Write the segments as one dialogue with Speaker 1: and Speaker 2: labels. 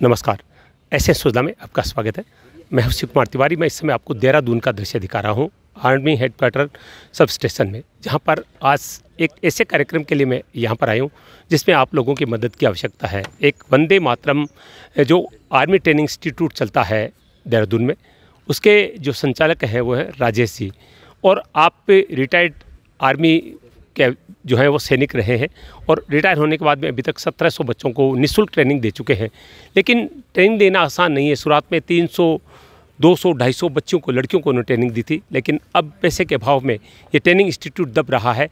Speaker 1: नमस्कार। एसएस सुधा में आपका स्वागत है। मैं हूं शिव कुमार तिवारी। मैं इस समय आपको देहरादून का दृश्य दिखा रहा हूं, आर्मी हेडक्वार्टर सब स्टेशन में, जहां पर आज एक ऐसे कार्यक्रम के लिए मैं यहां पर आया हूं जिसमें आप लोगों की मदद की आवश्यकता है। एक वंदे मातरम जो आर्मी ट्रेनिंग इंस्टीट्यूट चलता है देहरादून में, उसके जो संचालक हैं वो है राजेश जी, और आप रिटायर्ड आर्मी के जो है वो सैनिक रहे हैं और रिटायर होने के बाद में अभी तक 1700 बच्चों को निःशुल्क ट्रेनिंग दे चुके हैं। लेकिन ट्रेनिंग देना आसान नहीं है। शुरुआत में 300, 200, 250 बच्चों को, लड़कियों को उन्होंने ट्रेनिंग दी थी, लेकिन अब पैसे के अभाव में ये ट्रेनिंग इंस्टीट्यूट दब रहा है।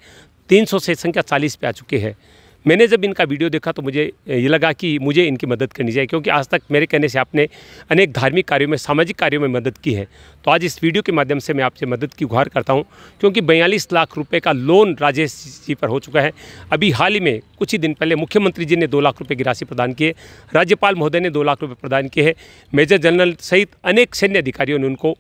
Speaker 1: 300 से संख्या 40 पे आ चुके हैं। मैंने जब इनका वीडियो देखा तो मुझे ये लगा कि मुझे इनकी मदद करनी चाहिए, क्योंकि आज तक मेरे कहने से आपने अनेक धार्मिक कार्यों में, सामाजिक कार्यों में मदद की है। तो आज इस वीडियो के माध्यम से मैं आपसे मदद की गुहार करता हूं, क्योंकि 42 लाख रुपए का लोन राजेश जी पर हो चुका है। अभी हाल ही में कुछ ही दिन पहले मुख्यमंत्री जी ने 2 लाख रुपये की राशि प्रदान की है, राज्यपाल महोदय ने 2 लाख रुपये प्रदान किए हैं, मेजर जनरल सहित अनेक सैन्य अधिकारियों ने उनको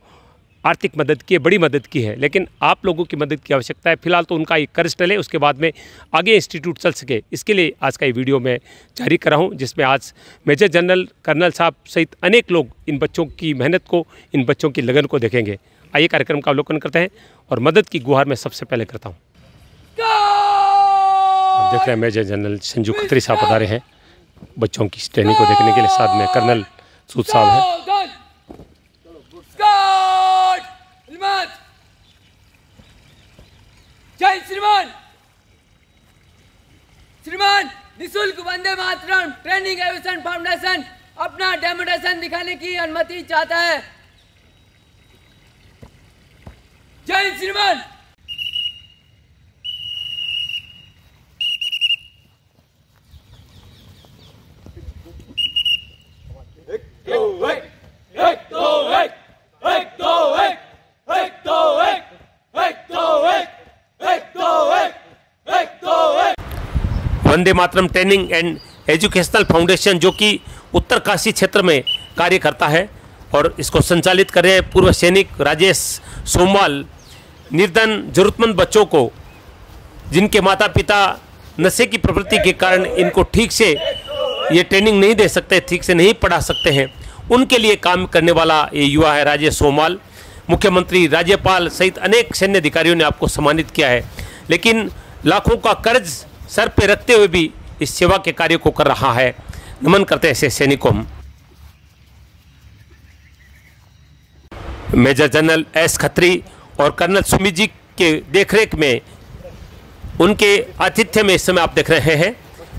Speaker 1: आर्थिक मदद की है, बड़ी मदद की है। लेकिन आप लोगों की मदद की आवश्यकता है। फिलहाल तो उनका एक कर्ज टले, उसके बाद में आगे इंस्टीट्यूट चल सके, इसके लिए आज का ये वीडियो मैं जारी कर रहा हूँ, जिसमें आज मेजर जनरल कर्नल साहब सहित अनेक लोग इन बच्चों की मेहनत को, इन बच्चों की लगन को देखेंगे। आइए कार्यक्रम का अवलोकन करते हैं और मदद की गुहार मैं सबसे पहले करता हूँ। आप देख रहे हैं मेजर जनरल संजू खत्री साहब पधारे हैं बच्चों की ट्रेनिंग को देखने के लिए। साथ में कर्नल सूद साहब हैं।
Speaker 2: जय श्रीमान। श्रीमान, निःशुल्क Vande Mataram training education foundation अपना डेमोन्स्ट्रेशन दिखाने की अनुमति चाहता है। जय श्रीमान।
Speaker 1: Vande Mataram training and educational foundation, जो कि उत्तरकाशी क्षेत्र में कार्य करता है और इसको संचालित कर रहे हैं पूर्व सैनिक राजेश सोमवाल, निर्धन जरूरतमंद बच्चों को, जिनके माता पिता नशे की प्रवृत्ति के कारण इनको ठीक से ये ट्रेनिंग नहीं दे सकते, ठीक से नहीं पढ़ा सकते हैं, उनके लिए काम करने वाला ये युवा है राजेश सोमवाल। मुख्यमंत्री, राज्यपाल सहित अनेक सैन्य अधिकारियों ने आपको सम्मानित किया है, लेकिन लाखों का कर्ज सर पे रखते हुए भी इस सेवा के कार्य को कर रहा है। नमन करते हैं ऐसे सैनिकों। मेजर जनरल एस खत्री और कर्नल सुमित जी के देखरेख में, उनके आतिथ्य में इस समय आप देख रहे हैं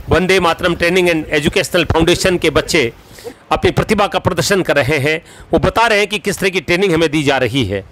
Speaker 1: Vande Mataram training and educational foundation के बच्चे अपनी प्रतिभा का प्रदर्शन कर रहे हैं। वो बता रहे हैं कि किस तरह की ट्रेनिंग हमें दी जा रही है।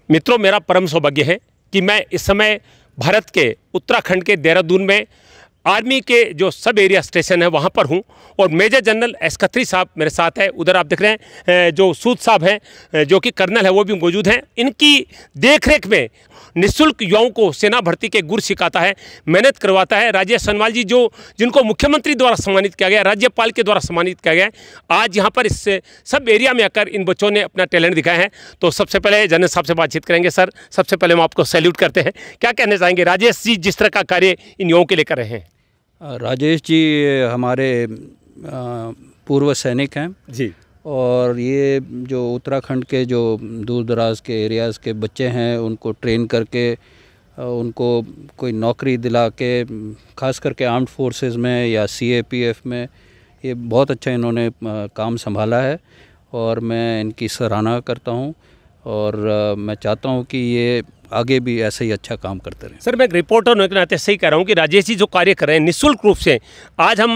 Speaker 1: मित्रों, मेरा परम सौभाग्य है कि मैं इस समय भारत के उत्तराखंड के देहरादून में आर्मी के जो सब एरिया स्टेशन है वहाँ पर हूँ और मेजर जनरल एस खत्री साहब मेरे साथ है। उधर आप देख रहे हैं जो सूद साहब हैं जो कि कर्नल है वो भी मौजूद हैं। इनकी देखरेख में निःशुल्क युवाओं को सेना भर्ती के गुर सिखाता है, मेहनत करवाता है राजेश सनवाल जी, जो जिनको मुख्यमंत्री द्वारा सम्मानित किया गया, राज्यपाल के द्वारा सम्मानित किया गया। आज यहाँ पर इस सब एरिया में आकर इन बच्चों ने अपना टैलेंट दिखाया है। तो सबसे पहले जनरल साहब से बातचीत करेंगे। सर, सबसे पहले हम आपको सैल्यूट करते हैं। क्या कहना चाहेंगे राजेश जी जिस तरह का कार्य इन युवाओं के लिए कर रहे हैं?
Speaker 3: राजेश जी हमारे पूर्व सैनिक हैं
Speaker 1: जी,
Speaker 3: और ये जो उत्तराखंड के जो दूर दराज के एरियाज़ के बच्चे हैं उनको ट्रेन करके उनको कोई नौकरी दिला के, ख़ास करके आर्म्ड फोर्सेस में या CAPF में, ये बहुत अच्छा इन्होंने काम संभाला है और मैं इनकी सराहना करता हूँ और मैं चाहता हूँ कि ये आगे भी ऐसे ही अच्छा काम करते रहें।
Speaker 1: सर, मैं एक रिपोर्टर होने के नाते सही कह रहा हूँ कि राजेश जी जो कार्य कर रहे हैं निःशुल्क रूप से, आज हम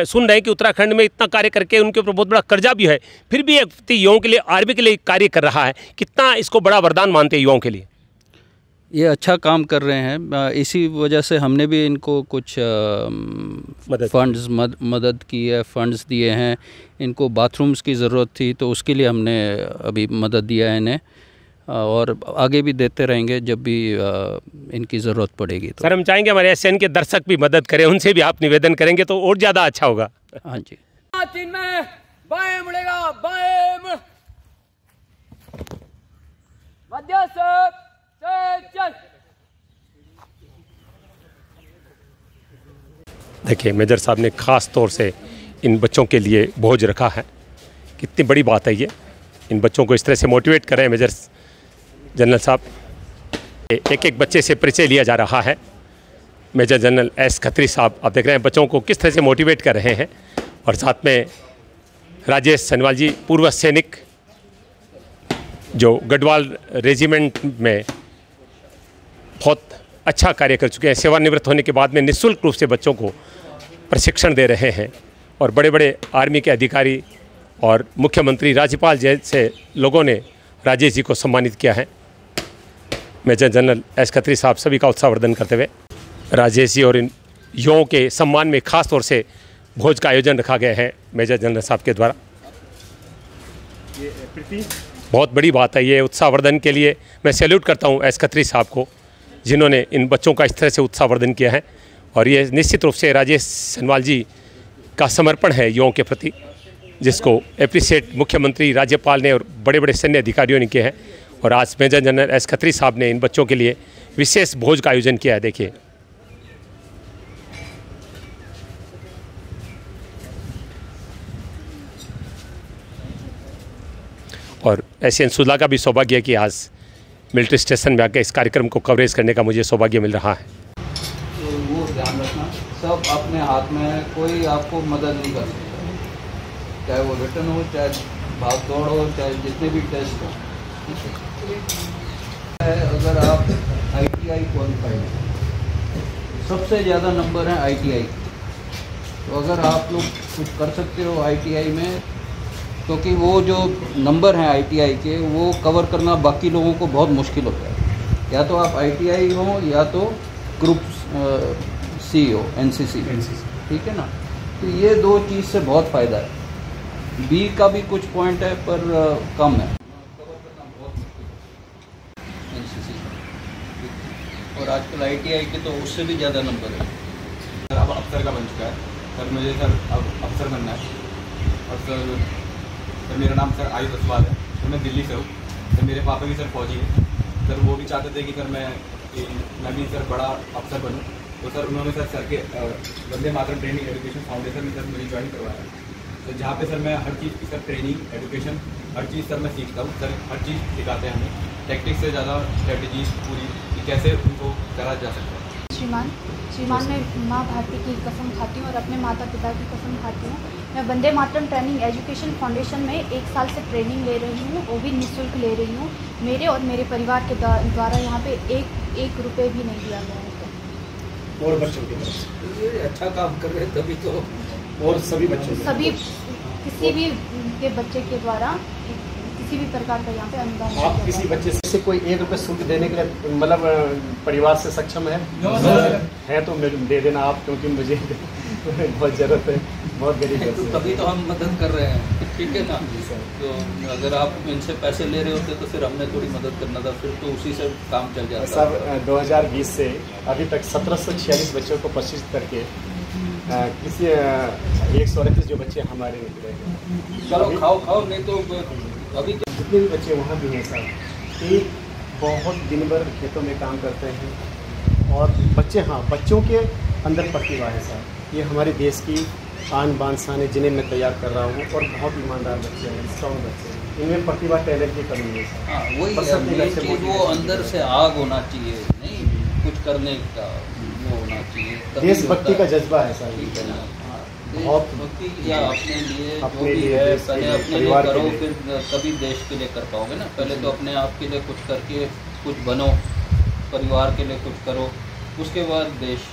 Speaker 1: सुन रहे हैं कि उत्तराखंड में इतना कार्य करके उनके ऊपर बहुत बड़ा कर्जा भी है, फिर भी एक युवाओं के लिए, आर्मी के लिए कार्य कर रहा है। कितना इसको बड़ा वरदान मानते हैं युवाओं के लिए?
Speaker 3: ये अच्छा काम कर रहे हैं, इसी वजह से हमने भी इनको कुछ फंड्स मदद की है, फंड्स दिए हैं। इनको बाथरूम्स की ज़रूरत थी तो उसके लिए हमने अभी मदद दिया है इन्हें, और आगे भी देते रहेंगे जब भी इनकी ज़रूरत पड़ेगी। तो
Speaker 1: सर, हम चाहेंगे हमारे SN के दर्शक भी मदद करें, उनसे भी आप निवेदन करेंगे तो और ज़्यादा अच्छा होगा।
Speaker 3: हाँ जी।
Speaker 2: 3 में बाएं मुड़ेगा, बाएं मुड़, मध्य से चल।
Speaker 1: देखिए, मेजर साहब ने ख़ास तौर से इन बच्चों के लिए भोज रखा है। कितनी बड़ी बात है ये, इन बच्चों को इस तरह से मोटिवेट कर रहे हैं मेजर जनरल साहब। एक एक बच्चे से परिचय लिया जा रहा है। मेजर जनरल एस खत्री साहब आप देख रहे हैं बच्चों को किस तरह से मोटिवेट कर रहे हैं, और साथ में राजेश सनवाल जी, पूर्व सैनिक जो गढ़वाल रेजिमेंट में बहुत अच्छा कार्य कर चुके हैं, सेवानिवृत्त होने के बाद में निःशुल्क रूप से बच्चों को प्रशिक्षण दे रहे हैं, और बड़े बड़े आर्मी के अधिकारी और मुख्यमंत्री, राज्यपाल जैसे लोगों ने राजेश जी को सम्मानित किया है। मेजर जनरल एस खत्री साहब सभी का उत्साहवर्धन करते हुए राजेश जी और इन युवाओं के सम्मान में खास तौर से भोज का आयोजन रखा गया है मेजर जनरल साहब के द्वारा। बहुत बड़ी बात है ये, उत्साहवर्धन के लिए मैं सैल्यूट करता हूँ एस खत्री साहब को, जिन्होंने इन बच्चों का इस तरह से उत्साहवर्धन किया है। और ये निश्चित रूप से राजेश सनवाल जी का समर्पण है युवाओं के प्रति, जिसको एप्रिशिएट मुख्यमंत्री, राज्यपाल ने और बड़े बड़े सैन्य अधिकारियों ने किया है। और आज मेजर जनरल एस खत्री साहब ने इन बच्चों के लिए विशेष भोज का आयोजन किया है। देखिए, और SN सुला का भी सौभाग्य है कि आज मिलिट्री स्टेशन में आकर इस कार्यक्रम को कवरेज करने का मुझे सौभाग्य मिल रहा है।
Speaker 3: तो वो ध्यान रखना, सब अपने हाथ में है, कोई आपको मदद नहीं कर सकता, चाहे वो रिटर्न हो, चाहे भाग दौड़ हो, चाहे जितने भी टेस्ट हो। अगर आप ITI क्वालिफाइड हैं, सबसे ज़्यादा नंबर है ITI, तो अगर आप लोग कुछ कर सकते हो ITI में, क्योंकि वो जो नंबर हैं ITI के वो कवर करना बाकी लोगों को बहुत मुश्किल होता है। या तो आप ITI हो या तो ग्रुप C हो, NCC, ठीक है ना। तो ये दो चीज़ से बहुत फ़ायदा है। B का भी कुछ पॉइंट है पर कम है, कवर करना बहुत मुश्किल है NCC, और आजकल ITI के तो उससे भी ज़्यादा नंबर है।
Speaker 4: सर अब अफसर का बन चुका है सर, मुझे सर अब अफसर बनना है। और सर मेरा नाम सर आयुष अस्वाल है, तो मैं दिल्ली से हूँ। सर मेरे पापा भी सर फौजी हैं सर, वो भी चाहते थे कि सर मैं भी सर बड़ा अफसर बनूँ। तो सर उन्होंने सर के Vande Mataram training education foundation में सर मुझे ज्वाइन करवाया। तो जहाँ पे सर मैं हर चीज़ की सर ट्रेनिंग एजुकेशन हर चीज़ सर मैं सीखता हूँ। सर हर चीज़ सिखाते हैं हमें, टैक्टिक्स से ज़्यादा स्ट्रेटजीज पूरी कि कैसे उनको करा जा सकता है।
Speaker 5: श्रीमान मैं माँ भारती की कसम खाती हूँ और अपने माता पिता की कसम खाती हूँ। मैं Vande Mataram training education foundation में 1 साल से ट्रेनिंग ले रही हूँ, वो भी निःशुल्क ले रही हूँ। मेरे और मेरे परिवार के द्वारा यहाँ पे एक रुपये भी नहीं दिया गया है।
Speaker 6: और बच्चों के ये अच्छा काम कर रहे हैं तभी तो, और सभी बच्चों
Speaker 5: सभी किसी भी के बच्चे के द्वारा किसी भी प्रकार का यहाँ पे अनुदान नहीं
Speaker 6: आप
Speaker 5: दिया
Speaker 6: किसी
Speaker 5: जाता।
Speaker 6: बच्चे से कोई 1 रुपये शुल्क देने के लिए मतलब परिवार से सक्षम है तो मेरे दे देना आप, क्योंकि मुझे बहुत ज़रूरत है, बहुत गरीब
Speaker 3: तो
Speaker 6: बच्चे हैं।
Speaker 3: तभी तो हम मदद कर रहे हैं, ठीक है ना। तो अगर आप इनसे पैसे ले रहे होते तो फिर हमने थोड़ी मदद करना था, फिर तो उसी से काम चल जाता।
Speaker 6: सर 2020 से अभी तक 1746 बच्चों को प्रशिक्षित करके किसी 138 जो बच्चे हमारे निकले हैं।
Speaker 3: चलो खाओ नहीं तो अभी तो
Speaker 6: जितने भी बच्चे वहाँ भी हैं सर, एक बहुत दिन भर खेतों में काम करते हैं और बच्चे, हाँ बच्चों के अंदर प्रतिभा है सर। ये हमारे देश की आन बान शान है जिन्हें मैं तैयार कर रहा हूँ, और बहुत ईमानदार बच्चे हैं, स्ट्रॉन्ग बच्चे हैं, इनमें प्रतिभा टैलेंट की कमी है सर।
Speaker 3: हाँ वही
Speaker 6: बस
Speaker 3: है,
Speaker 6: अपने
Speaker 3: ये
Speaker 6: घर से
Speaker 3: चीज़
Speaker 6: मोटिवेट
Speaker 3: वो अंदर से आग होना चाहिए, नहीं कुछ करने का वो होना चाहिए, तभी
Speaker 6: देशभक्ति
Speaker 3: होता
Speaker 6: का जज्बा है सर।
Speaker 3: ठीक है ना। हाँ,
Speaker 6: बहुत
Speaker 3: देशभक्ति या अपने लिए जो
Speaker 6: अपने
Speaker 3: भी
Speaker 6: लिए,
Speaker 3: है
Speaker 6: देश के
Speaker 3: पहले
Speaker 6: लिए,
Speaker 3: अपने लिए
Speaker 6: परिवार के
Speaker 3: करो,
Speaker 6: लिए।
Speaker 3: फिर तभी देश के लिए कर पाओगे ना। पहले तो अपने आप के लिए कुछ करके कुछ बनो, परिवार के लिए कुछ करो, उसके बाद देश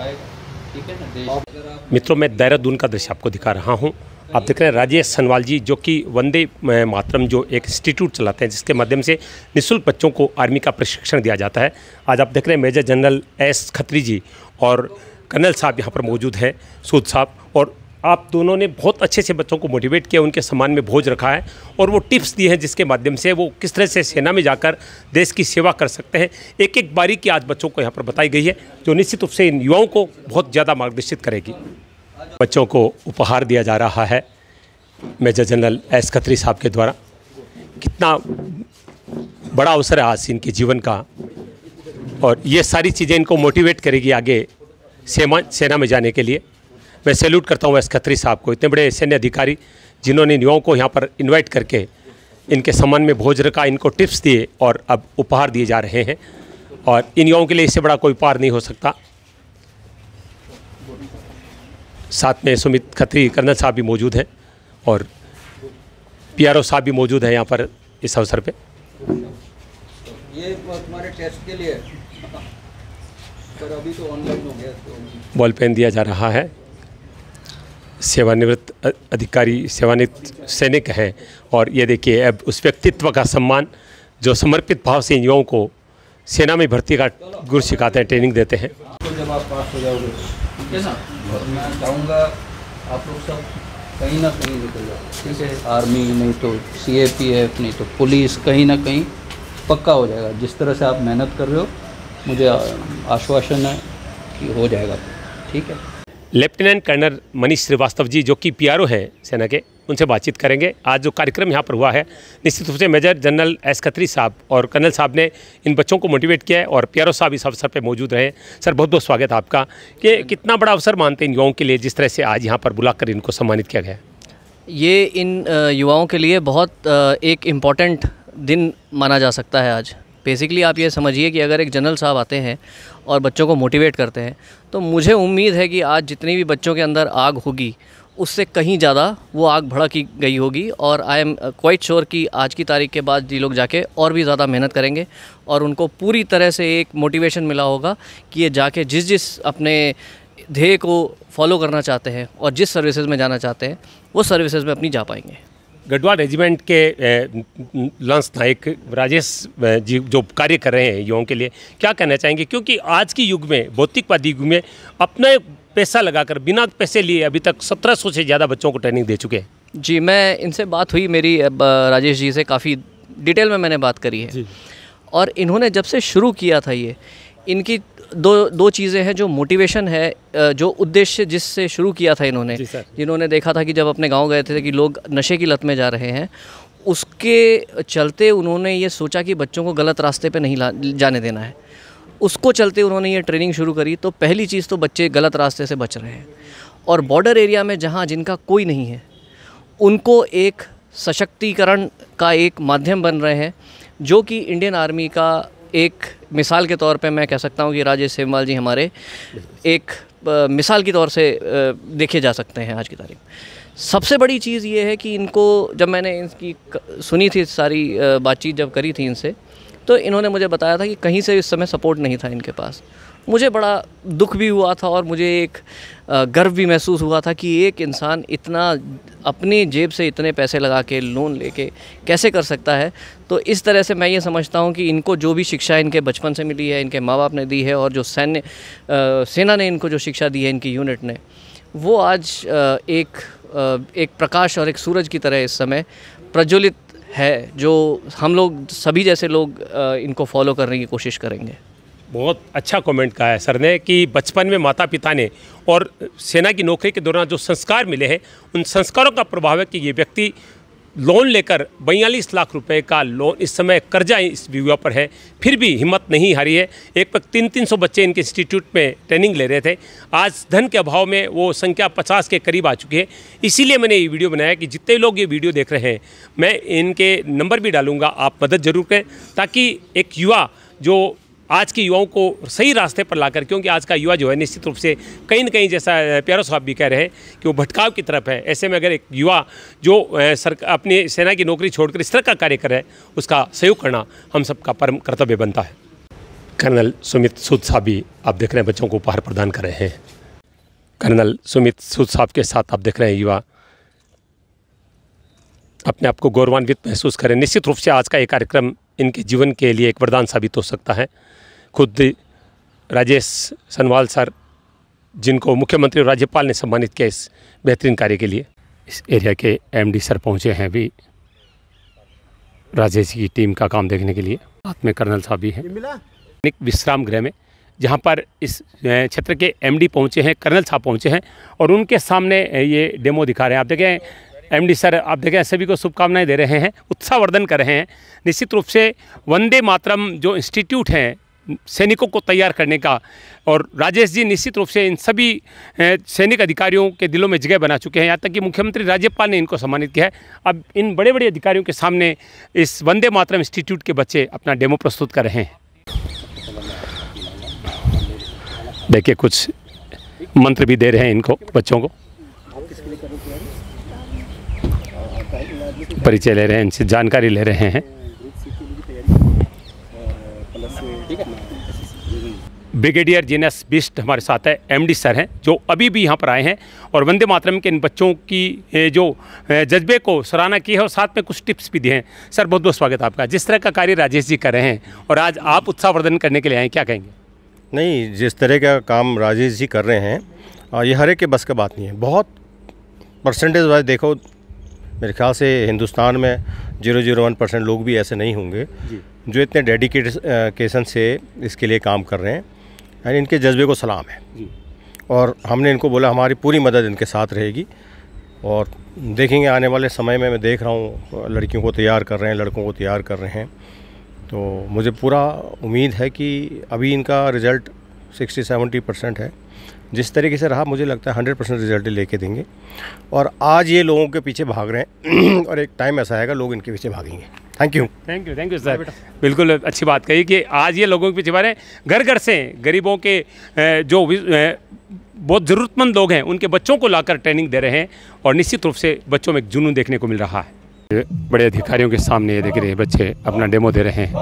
Speaker 3: आएगा, ठीक है ना। देश अगर आप
Speaker 1: मित्रों, मैं देहरादून का दृश्य आपको दिखा रहा हूँ। आप देख रहे हैं राजेश सनवाल जी, जो कि वंदे मातरम जो एक इंस्टीट्यूट चलाते हैं, जिसके माध्यम से निःशुल्क बच्चों को आर्मी का प्रशिक्षण दिया जाता है। आज आप देख रहे हैं मेजर जनरल एस खत्री जी और कर्नल साहब यहाँ पर मौजूद हैं, सूद साहब, और आप दोनों ने बहुत अच्छे से बच्चों को मोटिवेट किया, उनके सम्मान में भोज रखा है और वो टिप्स दिए हैं जिसके माध्यम से वो किस तरह से सेना में जाकर देश की सेवा कर सकते हैं। एक एक बारीकी आज बच्चों को यहाँ पर बताई गई है, जो निश्चित रूप से इन युवाओं को बहुत ज़्यादा मार्गदर्शित करेगी। बच्चों को उपहार दिया जा रहा है मेजर जनरल एस खत्री साहब के द्वारा। कितना बड़ा अवसर है आज इनके जीवन का, और ये सारी चीज़ें इनको मोटिवेट करेगी आगे सेना में जाने के लिए। मैं सैल्यूट करता हूँ एस खत्री साहब को, इतने बड़े सैन्य अधिकारी जिन्होंने युवाओं को यहाँ पर इनवाइट करके इनके सम्मान में भोज रखा, इनको टिप्स दिए और अब उपहार दिए जा रहे हैं, और इन युवाओं के लिए इससे बड़ा कोई उपहार नहीं हो सकता। साथ में सुमित खत्री कर्नल साहब भी मौजूद हैं और PRO साहब भी मौजूद हैं यहाँ पर इस अवसर पे।
Speaker 3: ये तुम्हारे टेस्ट के लिए, पर अभी तो ऑनलाइन हो गया तो
Speaker 1: बॉल पेन दिया जा रहा है। सेवानिवृत्त अधिकारी, सेवानिवृत्त सैनिक हैं, और ये देखिए अब उस व्यक्तित्व का सम्मान जो समर्पित भाव से इन युवाओं को सेना में भर्ती का गुर सिखाते हैं, ट्रेनिंग देते हैं।
Speaker 3: तो जब आप पास हो जाओगे, ठीक है ना, और मैं चाहूँगा आप लोग सब कहीं ना कहीं निकल जाओ, ठीक है। आर्मी नहीं तो CAPF, नहीं तो पुलिस, कहीं ना कहीं पक्का हो जाएगा। जिस तरह से आप मेहनत कर रहे हो, मुझे आश्वासन है कि हो जाएगा, ठीक है।
Speaker 1: लेफ्टिनेंट कर्नल मनीष श्रीवास्तव जी, जो कि PRO हैं सेना के, उनसे बातचीत करेंगे। आज जो कार्यक्रम यहाँ पर हुआ है, निश्चित रूप से मेजर जनरल एस खत्री साहब और कर्नल साहब ने इन बच्चों को मोटिवेट किया है, और PRO साहब इस अवसर पर मौजूद रहे। सर, बहुत बहुत स्वागत है आपका। कि कितना बड़ा अवसर मानते हैं इन युवाओं के लिए, जिस तरह से आज यहाँ पर बुलाकर इनको सम्मानित किया गया?
Speaker 7: ये इन युवाओं के लिए बहुत एक इम्पॉर्टेंट दिन माना जा सकता है आज। बेसिकली आप ये समझिए कि अगर एक जनरल साहब आते हैं और बच्चों को मोटिवेट करते हैं, तो मुझे उम्मीद है कि आज जितनी भी बच्चों के अंदर आग होगी, उससे कहीं ज़्यादा वो आग भड़की गई होगी। और आई एम क्वाइट श्योर कि आज की तारीख के बाद ये लोग जाके और भी ज़्यादा मेहनत करेंगे, और उनको पूरी तरह से एक मोटिवेशन मिला होगा कि ये जाके जिस अपने ध्येय को फॉलो करना चाहते हैं और जिस सर्विसेज में जाना चाहते हैं, वो सर्विसेज में अपनी जा पाएंगे।
Speaker 1: गढ़वाल रेजिमेंट के लंस नायक राजेश जी जो कार्य कर रहे हैं युवाओं के लिए, क्या कहना चाहेंगे? क्योंकि आज की युग में, भौतिकवादी युग में, अपना पैसा लगाकर बिना पैसे लिए अभी तक 1700 से ज़्यादा बच्चों को ट्रेनिंग दे चुके हैं।
Speaker 7: जी, मैं इनसे बात हुई मेरी राजेश जी से, काफ़ी डिटेल में मैंने बात करी है। और इन्होंने जब से शुरू किया था, ये इनकी दो चीज़ें हैं जो मोटिवेशन है, जो उद्देश्य जिससे शुरू किया था इन्होंने, जिन्होंने देखा था कि जब अपने गांव गए थे कि लोग नशे की लत में जा रहे हैं, उसके चलते उन्होंने ये सोचा कि बच्चों को गलत रास्ते पे नहीं जाने देना है। उसको चलते उन्होंने ये ट्रेनिंग शुरू करी। तो पहली चीज़ तो बच्चे गलत रास्ते से बच रहे हैं, और बॉर्डर एरिया में जहाँ जिनका कोई नहीं है, उनको एक सशक्तिकरण का एक माध्यम बन रहे हैं, जो कि इंडियन आर्मी का एक मिसाल के तौर पे मैं कह सकता हूँ कि राजेश सेमवाल जी हमारे एक मिसाल के तौर से देखे जा सकते हैं आज की तारीख। सबसे बड़ी चीज़ ये है कि इनको, जब मैंने इनकी सुनी थी सारी बातचीत जब करी थी इनसे, तो इन्होंने मुझे बताया था कि कहीं से इस समय सपोर्ट नहीं था इनके पास। मुझे बड़ा दुख भी हुआ था और मुझे एक गर्व भी महसूस हुआ था कि एक इंसान इतना अपनी जेब से इतने पैसे लगा के लोन लेके कैसे कर सकता है। तो इस तरह से मैं ये समझता हूँ कि इनको जो भी शिक्षा इनके बचपन से मिली है, इनके माँ बाप ने दी है, और जो सेना ने इनको जो शिक्षा दी है इनकी यूनिट ने, वो आज एक प्रकाश और एक सूरज की तरह इस समय प्रज्वलित है, जो हम लोग सभी जैसे लोग इनको फॉलो करने की कोशिश करेंगे।
Speaker 1: बहुत अच्छा कमेंट कहा है सर ने कि बचपन में माता पिता ने और सेना की नौकरी के दौरान जो संस्कार मिले हैं, उन संस्कारों का प्रभाव है कि ये व्यक्ति लोन लेकर 42 लाख रुपए का लोन, इस समय कर्जा इस युवा पर है, फिर भी हिम्मत नहीं हारी है। एक पर 300 बच्चे इनके इंस्टीट्यूट में ट्रेनिंग ले रहे थे। आज धन के अभाव में वो संख्या 50 के करीब आ चुकी है। इसीलिए मैंने ये वीडियो बनाया कि जितने लोग ये वीडियो देख रहे हैं, मैं इनके नंबर भी डालूंगा, आप मदद जरूर करें, ताकि एक युवा जो आज के युवाओं को सही रास्ते पर लाकर, क्योंकि आज का युवा जो है निश्चित रूप से कहीं न कहीं, जैसा प्यारो साहब भी कह रहे हैं, कि वो भटकाव की तरफ है। ऐसे में अगर एक युवा जो अपनी सेना की नौकरी छोड़कर इस तरह का कार्य करे, उसका सहयोग करना हम सबका परम कर्तव्य बनता है। कर्नल सुमित सूद साहब भी आप देख रहे हैं बच्चों को उपहार प्रदान कर रहे हैं। कर्नल सुमित सूद साहब के साथ आप देख रहे हैं युवा अपने आप को गौरवान्वित महसूस करें। निश्चित रूप से आज का ये कार्यक्रम इनके जीवन के लिए एक वरदान साबित हो सकता है। खुद राजेश सनवाल सर, जिनको मुख्यमंत्री और राज्यपाल ने सम्मानित किया इस बेहतरीन कार्य के लिए, इस एरिया के एमडी सर पहुंचे हैं भी राजेश की टीम का काम देखने के लिए। साथ में कर्नल साहब भी हैं एक विश्राम गृह में, जहां पर इस क्षेत्र के एमडी पहुंचे हैं, कर्नल साहब पहुंचे हैं और उनके सामने ये डेमो दिखा रहे हैं। आप देखें एमडी सर, आप देखें सभी को शुभकामनाएं दे रहे हैं, उत्साहवर्धन कर रहे हैं। निश्चित रूप से वंदे मातरम जो इंस्टीट्यूट हैं सैनिकों को तैयार करने का, और राजेश जी निश्चित रूप से इन सभी सैनिक अधिकारियों के दिलों में जगह बना चुके हैं। यहाँ तक कि मुख्यमंत्री राज्यपाल ने इनको सम्मानित किया है। अब इन बड़े बड़े अधिकारियों के सामने इस वंदे मातरम इंस्टीट्यूट के बच्चे अपना डेमो प्रस्तुत कर रहे हैं। देखिए कुछ मंत्र भी दे रहे हैं इनको, बच्चों को परिचय ले रहे हैं, इनसे जानकारी ले रहे हैं। ब्रिगेडियर जीनस बिस्ट हमारे साथ है, एमडी सर हैं, जो अभी भी यहाँ पर आए हैं और वंदे मातरम के इन बच्चों की जो जज्बे को सराहना की है और साथ में कुछ टिप्स भी दिए हैं। सर बहुत बहुत स्वागत है आपका। जिस तरह का कार्य राजेश जी कर रहे हैं और आज आप उत्साहवर्धन करने के लिए आए, क्या कहेंगे?
Speaker 8: नहीं, जिस तरह का काम राजेश जी कर रहे हैं ये हर एक के बस का बात नहीं है। बहुत परसेंटेज वाइज देखो, मेरे ख्याल से हिंदुस्तान में 0.01% लोग भी ऐसे नहीं होंगे जो इतने डेडिकेशन से इसके लिए काम कर रहे हैं। यानी इनके जज्बे को सलाम है और हमने इनको बोला हमारी पूरी मदद इनके साथ रहेगी। और देखेंगे आने वाले समय में, मैं देख रहा हूँ लड़कियों को तैयार कर रहे हैं, लड़कों को तैयार कर रहे हैं, तो मुझे पूरा उम्मीद है कि अभी इनका रिज़ल्ट 60-70% है। जिस तरीके से रहा मुझे लगता है 100% रिजल्ट लेके देंगे। और आज ये लोगों के पीछे भाग रहे हैं और एक टाइम ऐसा आएगा लोग इनके पीछे भागेंगे। थैंक यू सर,
Speaker 1: बिल्कुल अच्छी बात कही कि आज ये लोगों के पीछे भाग रहे हैं। घर घर से गरीबों के जो बहुत ज़रूरतमंद लोग हैं उनके बच्चों को लाकर ट्रेनिंग दे रहे हैं और निश्चित रूप से बच्चों में एक जुनून देखने को मिल रहा है। बड़े अधिकारियों के सामने ये देख रहे हैं बच्चे अपना डेमो दे रहे हैं।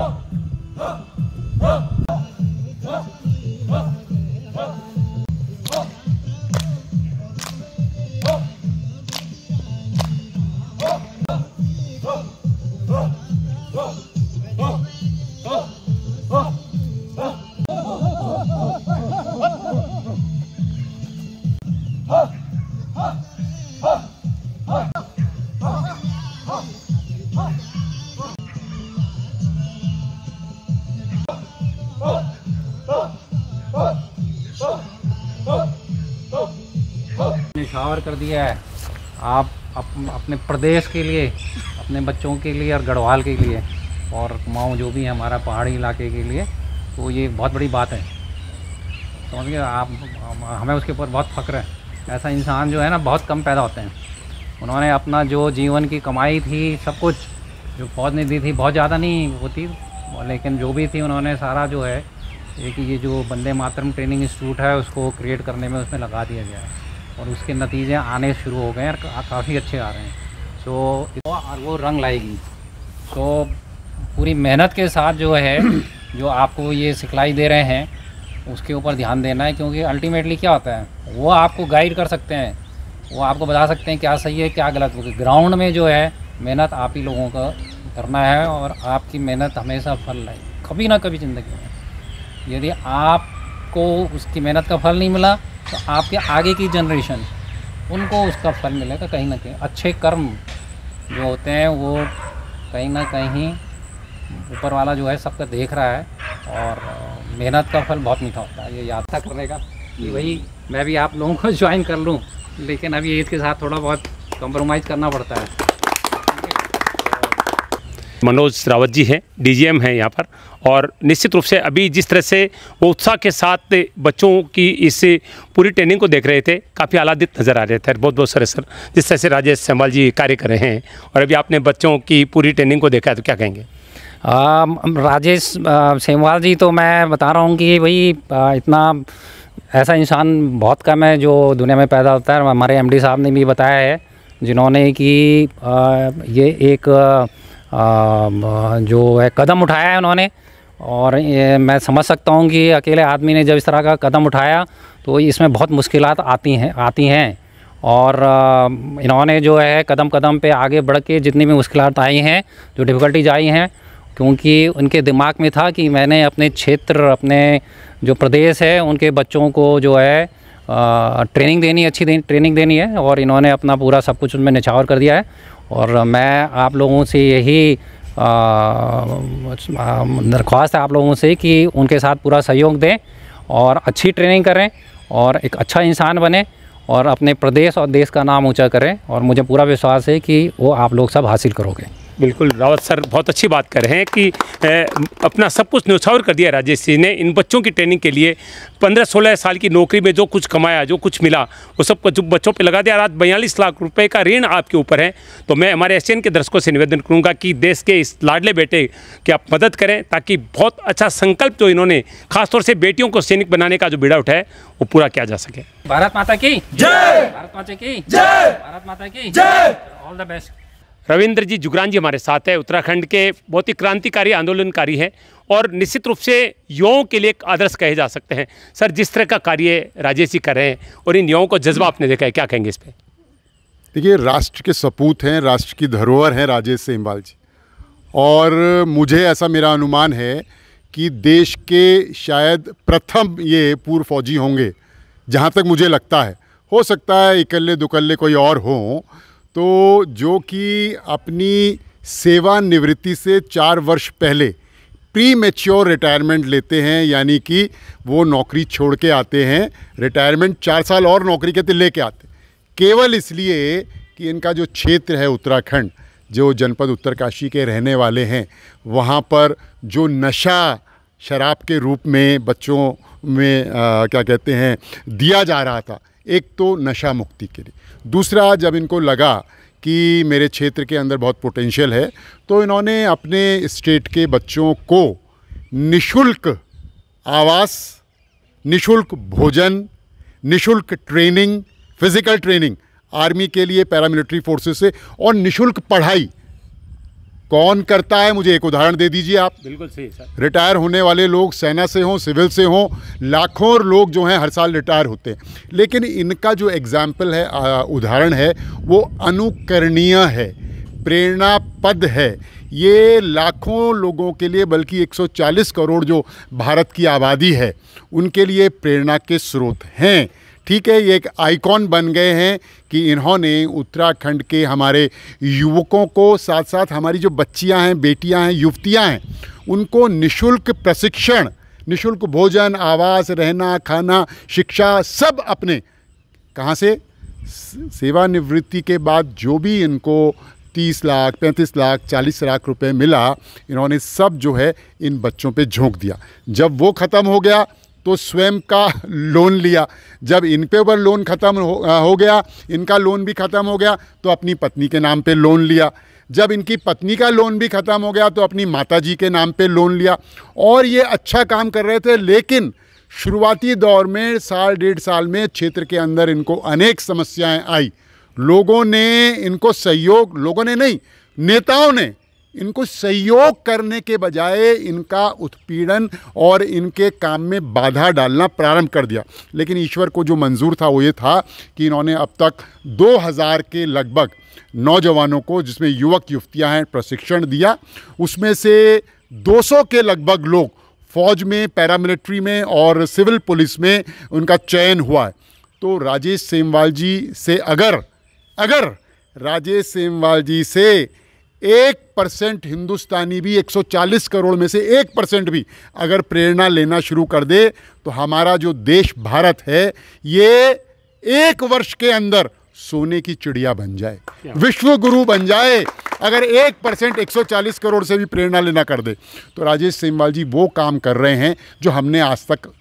Speaker 9: निछावर कर दिया है आप अपने प्रदेश के लिए, अपने बच्चों के लिए और गढ़वाल के लिए और कुमाऊँ जो भी है हमारा पहाड़ी इलाके के लिए, तो ये बहुत बड़ी बात है। समझ गए आप, हमें उसके ऊपर बहुत फ़ख्र है। ऐसा इंसान जो है ना बहुत कम पैदा होते हैं। उन्होंने अपना जो जीवन की कमाई थी, सब कुछ जो फौज ने दी थी, बहुत ज़्यादा नहीं होती, लेकिन जो भी थी उन्होंने सारा जो है एक ये जो वंदे मातरम ट्रेनिंग इंस्टीट्यूट है उसको क्रिएट करने में उसमें लगा दिया गया है और उसके नतीजे आने शुरू हो गए और काफ़ी अच्छे आ रहे हैं। और वो रंग लाएगी। पूरी मेहनत के साथ जो है जो आपको ये सिखलाई दे रहे हैं, उसके ऊपर ध्यान देना है, क्योंकि अल्टीमेटली क्या होता है, वो आपको गाइड कर सकते हैं, वो आपको बता सकते हैं क्या सही है क्या गलत। ग्राउंड में जो है मेहनत आप ही लोगों का करना है, और आपकी मेहनत हमेशा फल लाएगी कभी ना कभी ज़िंदगी में। यदि आपको उसकी मेहनत का फल नहीं मिला तो आपके आगे की जनरेशन उनको उसका फल मिलेगा कहीं ना कहीं। अच्छे कर्म जो होते हैं वो कहीं ना कहीं ऊपर वाला जो है सबका देख रहा है, और मेहनत का फल बहुत मीठा होता है। ये याद था करने का कि भाई मैं भी आप लोगों को ज्वाइन कर लूँ, लेकिन अभी एज के साथ थोड़ा बहुत कॉम्प्रोमाइज़ करना पड़ता है।
Speaker 1: मनोज रावत जी हैं, डीजीएम हैं यहाँ पर, और निश्चित रूप से अभी जिस तरह से वो उत्साह के साथ बच्चों की इस पूरी ट्रेनिंग को देख रहे थे, काफ़ी आह्लादित नज़र आ रहे थे। बहुत बहुत सर जिस तरह से राजेश सेमवाल जी कार्य कर रहे हैं, और अभी आपने बच्चों की पूरी ट्रेनिंग को देखा है, तो क्या कहेंगे?
Speaker 9: राजेश सेमवाल जी तो मैं बता रहा हूँ कि भाई इतना ऐसा इंसान बहुत कम है जो दुनिया में पैदा होता है। हमारे एमडी साहब ने भी बताया है, जिन्होंने कि ये एक जो है कदम उठाया है उन्होंने, और मैं समझ सकता हूँ कि अकेले आदमी ने जब इस तरह का कदम उठाया तो इसमें बहुत मुश्किलात आती हैं, और इन्होंने जो है कदम कदम पे आगे बढ़ के जितनी भी मुश्किलात आई हैं, जो डिफ़िकल्टीज आई हैं, क्योंकि उनके दिमाग में था कि मैंने अपने क्षेत्र, अपने जो प्रदेश है, उनके बच्चों को जो है ट्रेनिंग देनी, अच्छी ट्रेनिंग देनी है, और इन्होंने अपना पूरा सब कुछ उनमें निछावर कर दिया है। और मैं आप लोगों से यही दरख्वास्त है आप लोगों से कि उनके साथ पूरा सहयोग दें और अच्छी ट्रेनिंग करें और एक अच्छा इंसान बने और अपने प्रदेश और देश का नाम ऊंचा करें, और मुझे पूरा विश्वास है कि वो आप लोग सब हासिल करोगे।
Speaker 1: बिल्कुल, रावत सर बहुत अच्छी बात कर रहे हैं कि अपना सब कुछ न्यौछावर कर दिया राजेश जी ने इन बच्चों की ट्रेनिंग के लिए। 15-16 साल की नौकरी में जो कुछ कमाया, जो कुछ मिला, वो सब कुछ बच्चों पे लगा दिया। रात 42 लाख रुपए का ऋण आपके ऊपर है। तो मैं हमारे एशियन के दर्शकों से निवेदन करूंगा कि देश के इस लाडले बेटे की आप मदद करें, ताकि बहुत अच्छा संकल्प जो इन्होंने खासतौर से बेटियों को सैनिक बनाने का जो बीड़ा उठाया वो पूरा किया जा सके।
Speaker 9: भारत माता की जय, भारत माता की जय, भारत माता की जय, ऑल द बेस्ट।
Speaker 1: रविंद्र जी जुगरान जी हमारे साथ है, उत्तराखंड के बहुत ही क्रांतिकारी आंदोलनकारी हैं, और निश्चित रूप से युवाओं के लिए एक आदर्श कहे जा सकते हैं। सर, जिस तरह का कार्य राजेश जी कर रहे हैं और इन युवाओं को जज्बा आपने देखा है, क्या कहेंगे इस पर?
Speaker 10: देखिए, राष्ट्र के सपूत हैं, राष्ट्र की धरोहर हैं राजेश सेमवाल जी, और मुझे ऐसा मेरा अनुमान है कि देश के शायद प्रथम ये पूर्व फौजी होंगे, जहाँ तक मुझे लगता है। हो सकता है इकल्ले दुकल्ले कोई और हों, तो जो कि अपनी सेवानिवृत्ति से 4 वर्ष पहले प्री मैच्योर रिटायरमेंट लेते हैं, यानी कि वो नौकरी छोड़ के आते हैं, रिटायरमेंट 4 साल और नौकरी के लेके आते, केवल इसलिए कि इनका जो क्षेत्र है उत्तराखंड, जो जनपद उत्तरकाशी के रहने वाले हैं, वहाँ पर जो नशा शराब के रूप में बच्चों में क्या कहते हैं दिया जा रहा था, एक तो नशा मुक्ति के लिए, दूसरा जब इनको लगा कि मेरे क्षेत्र के अंदर बहुत पोटेंशियल है, तो इन्होंने अपने स्टेट के बच्चों को निशुल्क आवास, निशुल्क भोजन, निशुल्क ट्रेनिंग, फिज़िकल ट्रेनिंग आर्मी के लिए, पैरामिलिट्री फोर्सेस से, और निशुल्क पढ़ाई कौन करता है? मुझे एक उदाहरण दे दीजिए आप।
Speaker 1: बिल्कुल सही सर।
Speaker 10: रिटायर होने वाले लोग सेना से हों, सिविल से हों, लाखों लोग जो हैं हर साल रिटायर होते हैं, लेकिन इनका जो एग्जाम्पल है, उदाहरण है, वो अनुकरणीय है, प्रेरणापद है। ये लाखों लोगों के लिए, बल्कि 140 करोड़ जो भारत की आबादी है, उनके लिए प्रेरणा के स्रोत हैं। ठीक है, ये एक आइकॉन बन गए हैं कि इन्होंने उत्तराखंड के हमारे युवकों को, साथ साथ हमारी जो बच्चियां हैं, बेटियां हैं, युवतियां हैं, उनको निशुल्क प्रशिक्षण, निशुल्क भोजन, आवास, रहना, खाना, शिक्षा, सब अपने कहाँ से, सेवानिवृत्ति के बाद जो भी इनको 30 लाख, 35 लाख, 40 लाख रुपए मिला, इन्होंने सब जो है इन बच्चों पे झोंक दिया। जब वो ख़त्म हो गया तो स्वयं का लोन लिया, जब इन पे ऊपर लोन ख़त्म हो गया, इनका लोन भी ख़त्म हो गया, तो अपनी पत्नी के नाम पे लोन लिया, जब इनकी पत्नी का लोन भी ख़त्म हो गया तो अपनी माताजी के नाम पे लोन लिया, और ये अच्छा काम कर रहे थे। लेकिन शुरुआती दौर में 1.5 साल में क्षेत्र के अंदर इनको अनेक समस्याएं आई। लोगों ने इनको सहयोग, लोगों ने नहीं, नेताओं ने इनको सहयोग करने के बजाय इनका उत्पीड़न और इनके काम में बाधा डालना प्रारंभ कर दिया। लेकिन ईश्वर को जो मंजूर था वो ये था कि इन्होंने अब तक 2000 के लगभग नौजवानों को, जिसमें युवक युवतियां हैं, प्रशिक्षण दिया। उसमें से 200 के लगभग लोग फौज में, पैरामिलिट्री में और सिविल पुलिस में उनका चयन हुआ है। तो राजेश सेमवाल जी से अगर राजेश सेमवाल जी से 1% हिंदुस्तानी भी 140 करोड़ में से 1% भी अगर प्रेरणा लेना शुरू कर दे तो हमारा जो देश भारत है ये 1 वर्ष के अंदर सोने की चिड़िया बन जाए, विश्व गुरु बन जाए। अगर 1% 140 करोड़ से भी प्रेरणा लेना कर दे तो राजेश सेमवाल जी वो काम कर रहे हैं जो हमने आज तक,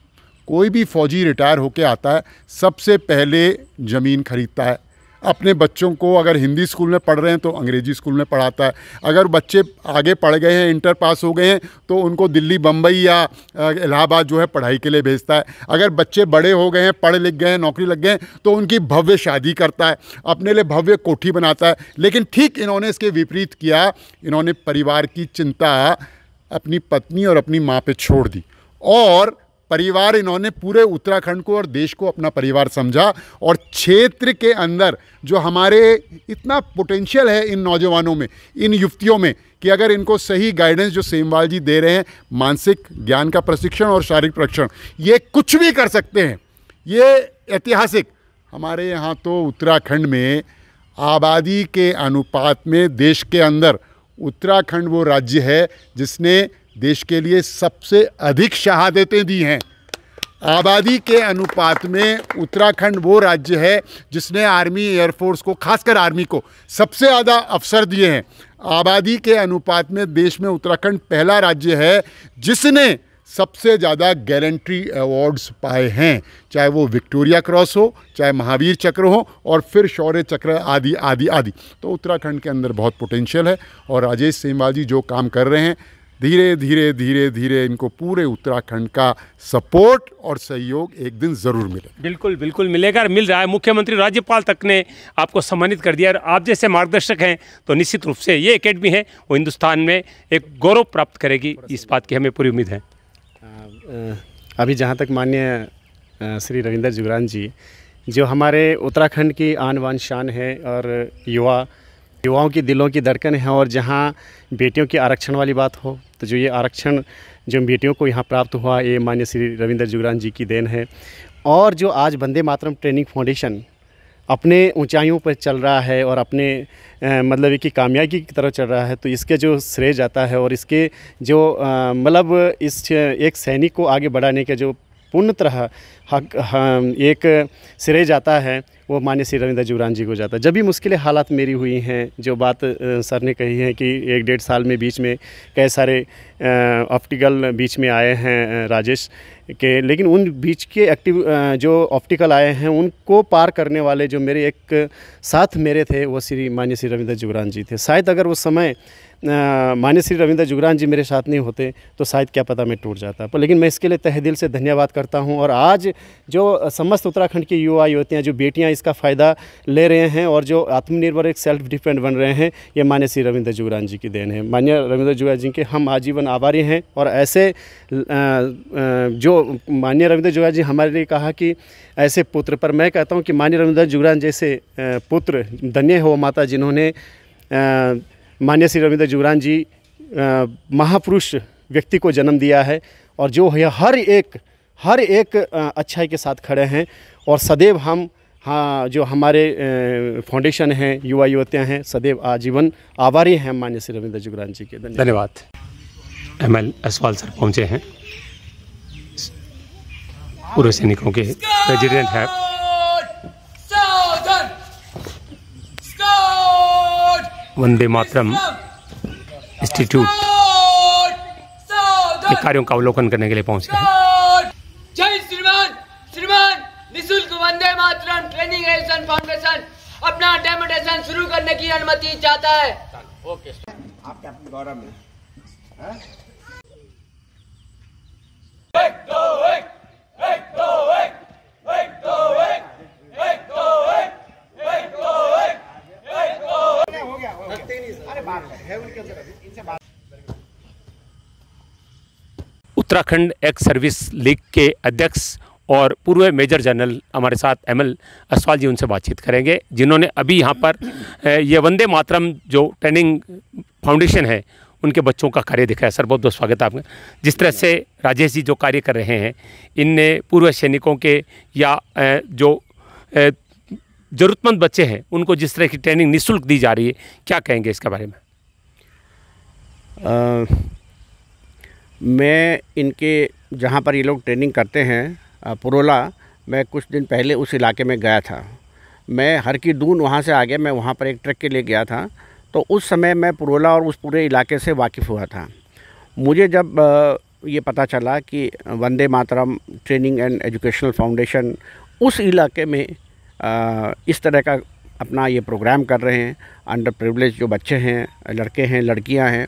Speaker 10: कोई भी फौजी रिटायर होके आता है सबसे पहले ज़मीन खरीदता है, अपने बच्चों को अगर हिंदी स्कूल में पढ़ रहे हैं तो अंग्रेजी स्कूल में पढ़ाता है, अगर बच्चे आगे पढ़ गए हैं, इंटर पास हो गए हैं तो उनको दिल्ली, बम्बई या इलाहाबाद जो है पढ़ाई के लिए भेजता है, अगर बच्चे बड़े हो गए हैं, पढ़ लिख गए हैं, नौकरी लग गए हैं तो उनकी भव्य शादी करता है, अपने लिए भव्य कोठी बनाता है। लेकिन ठीक इन्होंने इसके विपरीत किया, इन्होंने परिवार की चिंता अपनी पत्नी और अपनी माँ पे छोड़ दी और परिवार, इन्होंने पूरे उत्तराखंड को और देश को अपना परिवार समझा। और क्षेत्र के अंदर जो हमारे इतना पोटेंशियल है इन नौजवानों में, इन युवतियों में, कि अगर इनको सही गाइडेंस जो सेमवाल जी दे रहे हैं, मानसिक ज्ञान का प्रशिक्षण और शारीरिक प्रशिक्षण, ये कुछ भी कर सकते हैं। ये ऐतिहासिक, हमारे यहाँ तो उत्तराखंड में आबादी के अनुपात में देश के अंदर उत्तराखंड वो राज्य है जिसने देश के लिए सबसे अधिक शहादतें दी हैं। आबादी के अनुपात में उत्तराखंड वो राज्य है जिसने आर्मी, एयरफोर्स को, खासकर आर्मी को सबसे ज़्यादा अवसर दिए हैं। आबादी के अनुपात में देश में उत्तराखंड पहला राज्य है जिसने सबसे ज़्यादा गैलेंट्री अवार्ड्स पाए हैं, चाहे वो विक्टोरिया क्रॉस हो, चाहे महावीर चक्र हो और फिर शौर्य चक्र आदि आदि आदि। तो उत्तराखंड के अंदर बहुत पोटेंशियल है और राजेश सेमवाल जी जो काम कर रहे हैं, धीरे धीरे धीरे धीरे इनको पूरे उत्तराखंड का सपोर्ट और सहयोग एक दिन ज़रूर मिले।
Speaker 1: बिल्कुल बिल्कुल मिलेगा और मिल रहा है। मुख्यमंत्री, राज्यपाल तक ने आपको सम्मानित कर दिया और आप जैसे मार्गदर्शक हैं तो निश्चित रूप से ये एकेडमी है वो हिंदुस्तान में एक गौरव प्राप्त करेगी, इस बात की हमें पूरी उम्मीद है।
Speaker 6: अभी जहाँ तक माननीय श्री रविंदर जुगरान जी जो हमारे उत्तराखंड की आन बान शान है और युवाओं की दिलों की धड़कन है, और जहाँ बेटियों के आरक्षण वाली बात हो तो जो ये आरक्षण जो बेटियों को यहाँ प्राप्त हुआ ये माननीय श्री रविंदर जुगरान जी की देन है। और जो आज वंदे मातरम ट्रेनिंग फाउंडेशन अपने ऊंचाइयों पर चल रहा है और अपने मतलब कि कामयाबी की तरफ चल रहा है, तो इसके जो श्रेय जाता है और इसके जो मतलब इस एक सैनिक को आगे बढ़ाने के जो पूर्ण तरह हक एक श्रेय जाता है वो माननीय श्री रविंदर जुगरान जी को जाता है। जब भी मुश्किल हालात मेरी हुई हैं, जो बात सर ने कही है कि 1-1.5 साल में बीच में कई सारे ऑप्टिकल बीच में आए हैं राजेश के, लेकिन उन बीच के एक्टिव जो ऑप्टिकल आए हैं उनको पार करने वाले जो मेरे एक साथ मेरे थे वो श्री माननीय श्री रविंदर जुगरान जी थे। शायद अगर उस समय माननीय श्री रविंदर जुगरान जी मेरे साथ नहीं होते तो शायद क्या पता मैं टूट जाता, पर लेकिन मैं इसके लिए तहे दिल से धन्यवाद करता हूं। और आज जो समस्त उत्तराखंड की युवा युवतियाँ, जो बेटियां इसका फ़ायदा ले रहे हैं और जो आत्मनिर्भर एक सेल्फ डिपेंड बन रहे हैं, ये माननीय श्री रविंदर जुगरान जी की देन है। माननीय रविंदर जुगरान जी के हम आजीवन आभारी हैं। और ऐसे जो माननीय रविंदर जुगरान जी हमारे लिए कहा कि ऐसे पुत्र, पर मैं कहता हूँ कि माननीय रविंदर जुगरान जैसे पुत्र धन्य हो माता जिन्होंने माननीय श्री रविंदर जुगरान जी महापुरुष व्यक्ति को जन्म दिया है और जो है हर एक अच्छाई के साथ खड़े हैं। और सदैव हम जो हमारे फाउंडेशन हैं, युवा युवतियाँ हैं, सदैव आजीवन आभारी हैं माननीय श्री रविंदर जुगरान जी के।
Speaker 1: धन्यवाद। ML असवाल सर पहुँचे हैं, पूर्व सैनिकों के प्रेसिडेंट है। वंदे मातरम इंस्टीट्यूट के कार्यों का अवलोकन करने के लिए पहुंचे हैं।
Speaker 2: जय श्रीमान निशुल्क Vande Mataram training education foundation अपना डेमोनेशन शुरू करने की अनुमति चाहता है। ओके, आपके गौरव में
Speaker 6: अरे बात है।
Speaker 1: उत्तराखंड एक्स सर्विस लीग के अध्यक्ष और पूर्व मेजर जनरल हमारे साथ एमएल असवाल जी, उनसे बातचीत करेंगे, जिन्होंने अभी यहाँ पर ये वंदे मातरम जो ट्रेनिंग फाउंडेशन है उनके बच्चों का कार्य दिखाया। सर बहुत बहुत स्वागत है आपका। जिस तरह से राजेश जी जो कार्य कर रहे हैं, इनने पूर्व सैनिकों के या जो ज़रूरतमंद बच्चे हैं उनको जिस तरह की ट्रेनिंग निःशुल्क दी जा रही है, क्या कहेंगे इसके बारे में?
Speaker 11: मैं इनके जहाँ पर ये लोग ट्रेनिंग करते हैं पुरोला, मैं कुछ दिन पहले उस इलाके में गया था। मैं हर की दून वहाँ से आ गया, मैं वहाँ पर एक ट्रक के लिए गया था, तो उस समय मैं पुरोला और उस पूरे इलाके से वाकिफ़ हुआ था। मुझे जब ये पता चला कि Vande Mataram training and educational foundation उस इलाके में इस तरह का अपना ये प्रोग्राम कर रहे हैं, अंडर प्रिविलेज जो बच्चे हैं, लड़के हैं, लड़कियां हैं,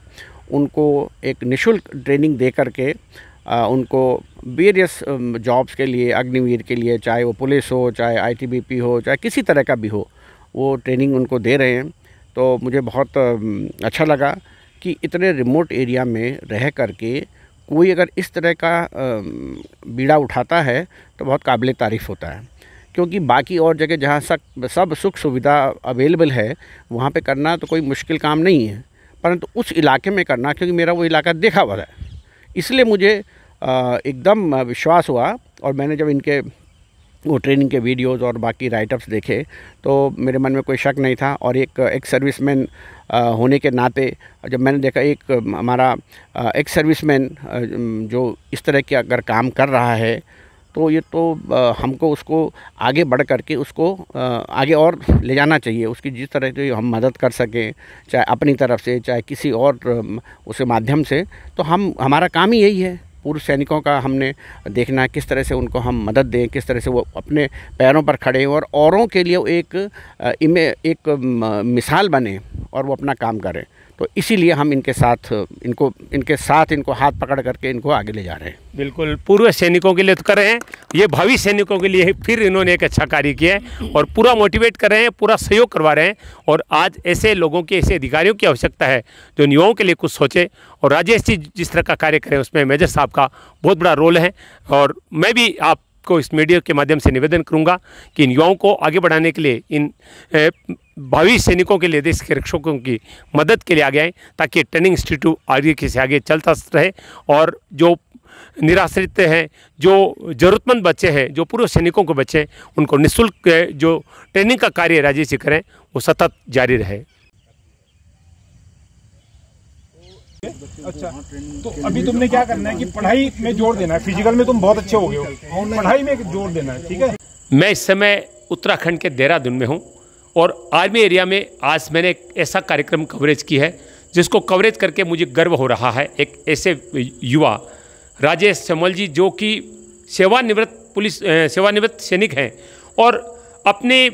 Speaker 11: उनको एक निःशुल्क ट्रेनिंग दे करके उनको वेरियस जॉब्स के लिए, अग्निवीर के लिए, चाहे वो पुलिस हो, चाहे आईटीबीपी हो, चाहे किसी तरह का भी हो, वो ट्रेनिंग उनको दे रहे हैं। तो मुझे बहुत अच्छा लगा कि इतने रिमोट एरिया में रह करके कोई अगर इस तरह का बीड़ा उठाता है तो बहुत काबिल तारीफ़ होता है, क्योंकि बाकी और जगह जहाँ सब सुख सुविधा अवेलेबल है वहाँ पे करना तो कोई मुश्किल काम नहीं है, परंतु उस इलाके में करना, क्योंकि मेरा वो इलाका देखा हुआ है, इसलिए मुझे एकदम विश्वास हुआ। और मैंने जब इनके वो ट्रेनिंग के वीडियोज़ और बाकी राइटअप्स देखे तो मेरे मन में कोई शक नहीं था। और एक सर्विसमैन होने के नाते जब मैंने देखा एक हमारा एक सर्विसमैन जो इस तरह के अगर काम कर रहा है, तो ये तो हमको उसको आगे बढ़ करके उसको आगे और ले जाना चाहिए। उसकी जिस तरह से हम मदद कर सकें, चाहे अपनी तरफ से, चाहे किसी और उस माध्यम से, तो हमारा काम ही यही है। पूर्व सैनिकों का हमने देखना है किस तरह से उनको हम मदद दें, किस तरह से वो अपने पैरों पर खड़े हों और औरों के लिए एक मिसाल बने और वो अपना काम करें। तो इसीलिए हम इनके साथ इनको हाथ पकड़ करके इनको आगे ले जा रहे हैं।
Speaker 1: बिल्कुल, पूर्व सैनिकों के लिए तो कर रहे हैं, ये भावी सैनिकों के लिए फिर इन्होंने एक अच्छा कार्य किया है और पूरा मोटिवेट कर रहे हैं, पूरा सहयोग करवा रहे हैं। और आज ऐसे लोगों के, ऐसे अधिकारियों की आवश्यकता है जो युवाओं के लिए कुछ सोचे। और राजेश जी जिस तरह का कार्य करें उसमें मेजर साहब का बहुत बड़ा रोल है। और मैं भी आपको इस मीडिया के माध्यम से निवेदन करूँगा कि इन युवाओं को आगे बढ़ाने के लिए, इन भावी सैनिकों के लिए, देश के रक्षकों की मदद के लिए आगे आएँ, ताकि ट्रेनिंग इंस्टीट्यूट आगे से आगे चलता रहे और जो निराश्रित हैं, जो ज़रूरतमंद बच्चे हैं, जो पूर्व सैनिकों के बच्चे हैं, उनको निःशुल्क जो ट्रेनिंग का कार्य राजेश जी करें वो सतत जारी रहे।
Speaker 12: अच्छा, तो अभी तुमने क्या करना है कि पढ़ाई में जोर देना है। फिजिकल में तुम बहुत अच्छे हो गए हो, पढ़ाई में जोर देना है, ठीक है।
Speaker 1: मैं इस समय उत्तराखंड के देहरादून में हूँ और आर्मी एरिया में आज मैंने एक ऐसा कार्यक्रम कवरेज की है जिसको कवरेज करके मुझे गर्व हो रहा है। एक ऐसे युवा राजेश चमल जी, जो कि सेवानिवृत्त सैनिक हैं और अपने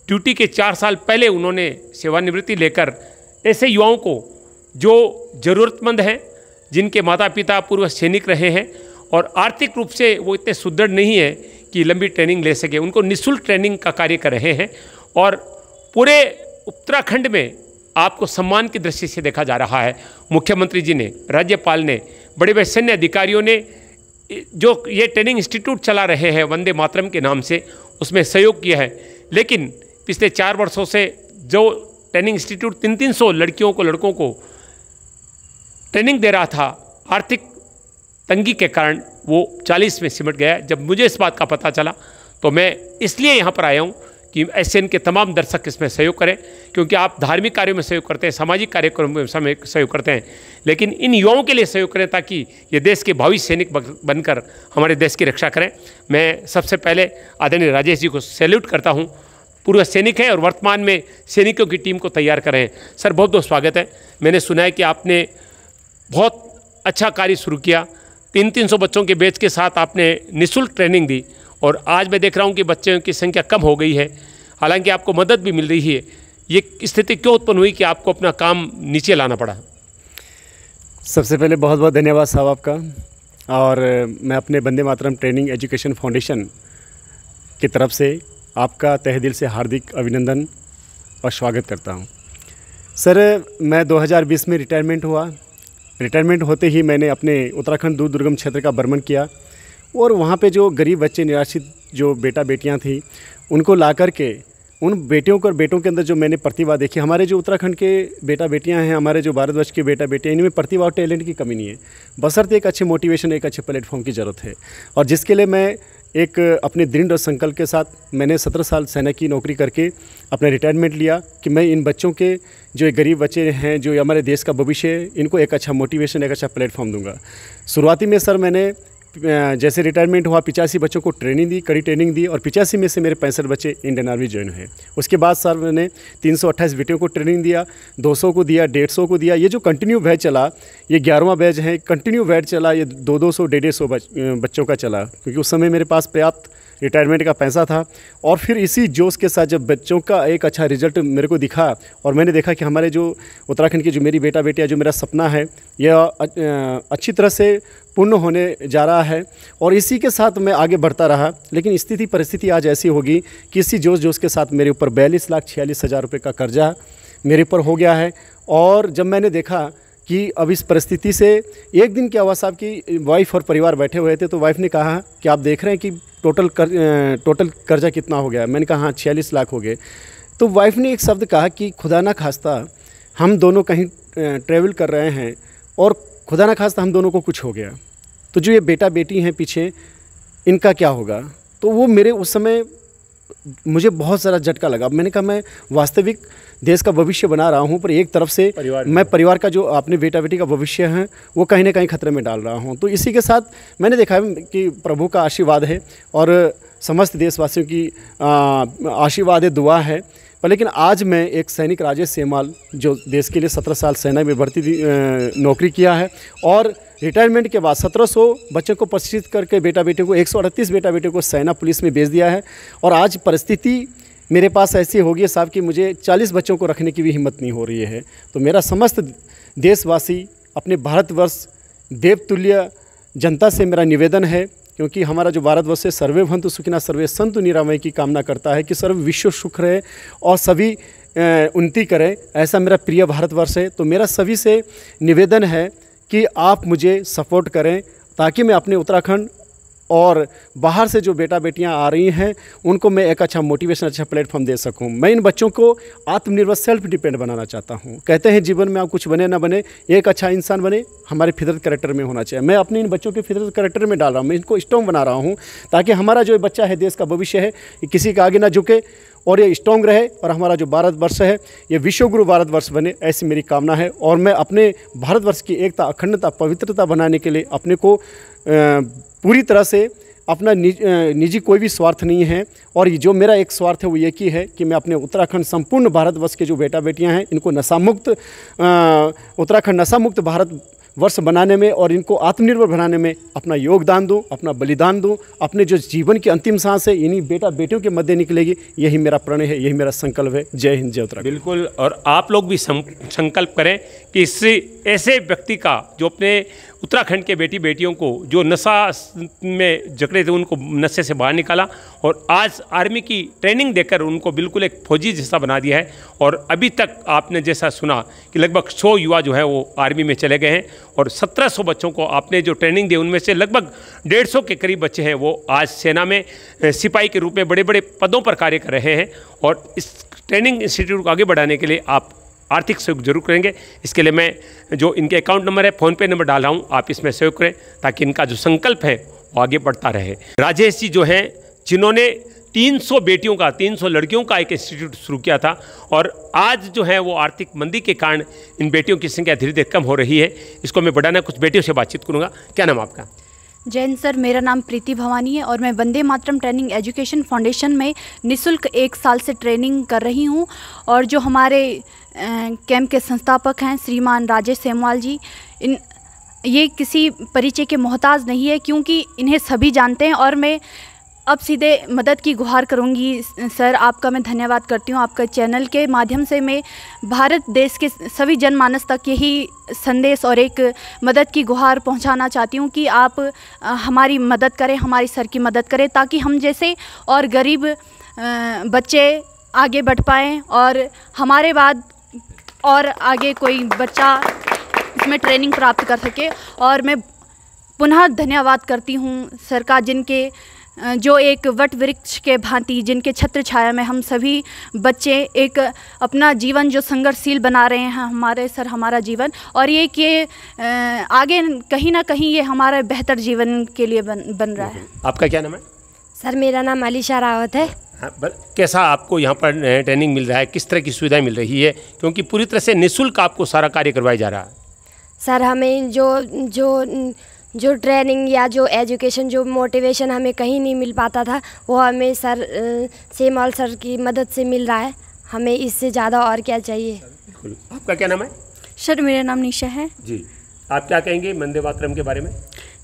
Speaker 1: ड्यूटी के 4 साल पहले उन्होंने सेवानिवृत्ति लेकर ऐसे युवाओं को जो ज़रूरतमंद हैं, जिनके माता पिता पूर्व सैनिक रहे हैं और आर्थिक रूप से वो इतने सुदृढ़ नहीं है कि लंबी ट्रेनिंग ले सके, उनको निःशुल्क ट्रेनिंग का कार्य कर रहे हैं। और पूरे उत्तराखंड में आपको सम्मान की दृष्टि से देखा जा रहा है। मुख्यमंत्री जी ने, राज्यपाल ने, बड़े बड़े सैन्य अधिकारियों ने जो ये ट्रेनिंग इंस्टीट्यूट चला रहे हैं वंदे मातरम के नाम से, उसमें सहयोग किया है। लेकिन पिछले 4 वर्षों से जो ट्रेनिंग इंस्टीट्यूट 300 लड़कियों को, लड़कों को ट्रेनिंग दे रहा था, आर्थिक तंगी के कारण वो 40 में सिमट गया। जब मुझे इस बात का पता चला तो मैं इसलिए यहाँ पर आया हूँ कि ऐसे इनके तमाम दर्शक इसमें सहयोग करें, क्योंकि आप धार्मिक कार्यों में सहयोग करते हैं, सामाजिक कार्यक्रमों में सहयोग करते हैं, लेकिन इन युवाओं के लिए सहयोग करें ताकि ये देश के भावी सैनिक बनकर हमारे देश की रक्षा करें। मैं सबसे पहले आदरणीय राजेश जी को सैल्यूट करता हूँ। पूर्व सैनिक हैं और वर्तमान में सैनिकों की टीम को तैयार कर रहे हैं। सर बहुत बहुत स्वागत है। मैंने सुना है कि आपने बहुत अच्छा कार्य शुरू किया, 300 बच्चों के बैच के साथ आपने निःशुल्क ट्रेनिंग दी और आज मैं देख रहा हूँ कि बच्चों की संख्या कम हो गई है, हालांकि आपको मदद भी मिल रही है। ये स्थिति क्यों उत्पन्न हुई कि आपको अपना काम नीचे लाना पड़ा?
Speaker 6: सबसे पहले बहुत बहुत धन्यवाद साहब आपका। और मैं अपने Vande Mataram training education foundation की तरफ से आपका तहे दिल से हार्दिक अभिनंदन और स्वागत करता हूँ। सर मैं 2020 में रिटायरमेंट हुआ। रिटायरमेंट होते ही मैंने अपने उत्तराखंड दूर दुर्गम क्षेत्र का भ्रमण किया और वहाँ पे जो गरीब बच्चे, निराश्रित जो बेटा बेटियाँ थी, उनको ला कर के उन बेटियों और बेटों के अंदर जो मैंने प्रतिभा देखी। हमारे जो उत्तराखंड के बेटा बेटियां हैं, हमारे जो भारतवर्ष के बेटा बेटियां, इनमें प्रतिभा और टैलेंट की कमी नहीं है, बशर्ते एक अच्छे मोटिवेशन, एक अच्छे प्लेटफॉर्म की ज़रूरत है। और जिसके लिए मैं एक अपने दृढ़ संकल्प के साथ मैंने 17 साल सेना की नौकरी करके अपना रिटायरमेंट लिया कि मैं इन बच्चों के, जो गरीब बच्चे हैं, जो हमारे देश का भविष्य है, इनको एक अच्छा मोटिवेशन, एक अच्छा प्लेटफॉर्म दूंगा। शुरुआती में सर मैंने जैसे रिटायरमेंट हुआ 85 बच्चों को ट्रेनिंग दी, कड़ी ट्रेनिंग दी और 85 में से मेरे 65 बच्चे इंडियन आर्मी ज्वाइन हुए। उसके बाद सर मैंने 328 बेटियों को ट्रेनिंग दिया, 200 को दिया, 150 को दिया। ये जो कंटिन्यू बैच चला, ये 11वां बैच है, कंटिन्यू बैच चला, ये 200 150 बच्चों का चला, क्योंकि उस समय मेरे पास पर्याप्त रिटायरमेंट का पैसा था। और फिर इसी जोश के साथ जब बच्चों का एक अच्छा रिजल्ट मेरे को दिखा और मैंने देखा कि हमारे जो उत्तराखंड की जो मेरी बेटा बेटियाँ, जो मेरा सपना है, यह अच्छी तरह से पूर्ण होने जा रहा है और इसी के साथ मैं आगे बढ़ता रहा। लेकिन स्थिति परिस्थिति आज ऐसी होगी कि इसी जोश के साथ मेरे ऊपर 42,46,000 रुपये का कर्जा मेरे ऊपर हो गया है। और जब मैंने देखा कि अब इस परिस्थिति से, एक दिन क्या हुआ साहब कि वाइफ और परिवार बैठे हुए थे, तो वाइफ ने कहा कि आप देख रहे हैं कि टोटल कर्जा कितना हो गया। मैंने कहा हाँ 46 लाख हो गए। तो वाइफ ने एक शब्द कहा कि खुदा ना खास्ता हम दोनों कहीं ट्रैवल कर रहे हैं और खुदा ना खास्ता हम दोनों को कुछ हो गया, तो जो ये बेटा बेटी हैं पीछे, इनका क्या होगा। तो वो मेरे उस समय मुझे बहुत सारा झटका लगा। मैंने कहा मैं वास्तविक देश का भविष्य बना रहा हूँ, पर एक तरफ से मैं परिवार का जो अपने बेटा बेटी का भविष्य है वो कहीं ना कहीं खतरे में डाल रहा हूँ। तो इसी के साथ मैंने देखा कि प्रभु का आशीर्वाद है और समस्त देशवासियों की आशीर्वाद है, दुआ है। पर लेकिन आज मैं एक सैनिक राजेश सेमवाल, जो देश के लिए 17 साल सेना में भर्ती नौकरी किया है और रिटायरमेंट के बाद 1700 बच्चों को प्रशिक्षित करके बेटा बेटियों को 138 बेटा बेटियों को सेना पुलिस में भेज दिया है। और आज परिस्थिति मेरे पास ऐसी होगी साहब कि मुझे 40 बच्चों को रखने की भी हिम्मत नहीं हो रही है। तो मेरा समस्त देशवासी, अपने भारतवर्ष देवतुल्य जनता से मेरा निवेदन है, क्योंकि हमारा जो भारतवर्ष है, सर्वे भवन्तु सुखिनः सर्वे सन्तु निरामय की कामना करता है कि सर्व विश्व सुख रहे और सभी उन्नति करें, ऐसा मेरा प्रिय भारतवर्ष है। तो मेरा सभी से निवेदन है कि आप मुझे सपोर्ट करें ताकि मैं अपने उत्तराखंड और बाहर से जो बेटा बेटियां आ रही हैं उनको मैं एक अच्छा मोटिवेशन, अच्छा प्लेटफॉर्म दे सकूं। मैं इन बच्चों को आत्मनिर्भर, सेल्फ डिपेंड बनाना चाहता हूं। कहते हैं जीवन में आप कुछ बने ना बने, एक अच्छा इंसान बने, हमारे फितरत कैरेक्टर में होना चाहिए। मैं अपने इन बच्चों के फितरत कैरेक्टर में डाल रहा हूँ, मैं इनको स्ट्रॉन्ग बना रहा हूँ ताकि हमारा जो बच्चा है, देश का भविष्य है, ये किसी के आगे ना झुके और ये स्ट्रॉन्ग रहे और हमारा जो भारतवर्ष है ये विश्वगुरु भारतवर्ष बने, ऐसी मेरी कामना है। और मैं अपने भारतवर्ष की एकता, अखंडता, पवित्रता बनाने के लिए अपने को पूरी तरह से, अपना निजी कोई भी स्वार्थ नहीं है। और जो मेरा एक स्वार्थ है वो एक ही है कि मैं अपने उत्तराखंड, संपूर्ण भारतवर्ष के जो बेटा बेटियां हैं, इनको नशामुक्त उत्तराखंड, नशामुक्त भारत वर्ष बनाने में और इनको आत्मनिर्भर बनाने में अपना योगदान दूं, अपना बलिदान दूं। अपने जो जीवन की अंतिम सांस है इन्हीं बेटा बेटियों के मध्य निकलेगी, यही मेरा प्रण है, यही मेरा संकल्प है। जय हिंद, जय उत्तराखंड।
Speaker 1: बिल्कुल, और आप लोग भी संकल्प करें कि इससे ऐसे व्यक्ति का, जो अपने उत्तराखंड के बेटी बेटियों को जो नशा में जकड़े थे उनको नशे से बाहर निकाला और आज आर्मी की ट्रेनिंग देकर उनको बिल्कुल एक फौजी जैसा बना दिया है। और अभी तक आपने जैसा सुना कि लगभग 100 युवा जो है वो आर्मी में चले गए हैं और 1700 बच्चों को आपने जो ट्रेनिंग दी उनमें से लगभग 150 के करीब बच्चे हैं वो आज सेना में सिपाही के रूप में बड़े बड़े पदों पर कार्य कर रहे हैं। और इस ट्रेनिंग इंस्टीट्यूट को आगे बढ़ाने के लिए आप आर्थिक सहयोग जरूर करेंगे। इसके लिए मैं जो इनके अकाउंट नंबर है, फ़ोन पे नंबर डाल रहा हूँ, आप इसमें सहयोग करें ताकि इनका जो संकल्प है वो आगे बढ़ता रहे। राजेश जी जो हैं, जिन्होंने 300 बेटियों का, 300 लड़कियों का एक इंस्टीट्यूट शुरू किया था और आज जो है वो आर्थिक मंदी के कारण इन बेटियों की संख्या धीरे धीरे कम हो रही है। इसको मैं बढ़ाना, कुछ बेटियों से बातचीत करूँगा। क्या नाम आपका?
Speaker 5: जय हिंद सर, मेरा नाम प्रीति भवानी है और मैं Vande Mataram training education foundation में निःशुल्क 1 साल से ट्रेनिंग कर रही हूँ। और जो हमारे कैंप के संस्थापक हैं श्रीमान राजेश सेमवाल जी, ये किसी परिचय के मोहताज नहीं है क्योंकि इन्हें सभी जानते हैं। और मैं अब सीधे मदद की गुहार करूंगी। सर, आपका मैं धन्यवाद करती हूं। आपका चैनल के माध्यम से मैं भारत देश के सभी जनमानस तक यही संदेश और एक मदद की गुहार पहुंचाना चाहती हूं कि आप हमारी मदद करें, हमारी सर की मदद करें ताकि हम जैसे और गरीब बच्चे आगे बढ़ पाएँ और हमारे बाद और आगे कोई बच्चा इसमें ट्रेनिंग प्राप्त कर सके। और मैं पुनः धन्यवाद करती हूँ सर का, जिनके जो एक वट वृक्ष के भांति जिनके छत्र छाया में हम सभी बच्चे एक अपना जीवन जो संघर्षशील बना रहे हैं हमारे सर, हमारा जीवन, और ये कि आगे कहीं ना कहीं ये हमारे बेहतर जीवन के लिए बन रहा है।
Speaker 1: आपका क्या नाम है?
Speaker 13: सर मेरा नाम अलीशा रावत है।
Speaker 1: हाँ, कैसा आपको यहाँ पर ट्रेनिंग मिल रहा है, किस तरह की सुविधाएं मिल रही है, क्योंकि पूरी तरह से निःशुल्क आपको सारा कार्य करवाया जा रहा है?
Speaker 13: सर हमें जो ट्रेनिंग या जो एजुकेशन, जो मोटिवेशन हमें कहीं नहीं मिल पाता था, वो हमें सर सेमॉल सर की मदद से मिल रहा है। हमें इससे ज़्यादा और क्या चाहिए।
Speaker 1: बिल्कुल। आपका क्या नाम है?
Speaker 5: सर मेरा नाम निशा है
Speaker 1: जी। आप क्या कहेंगे वंदे मातरम के बारे में?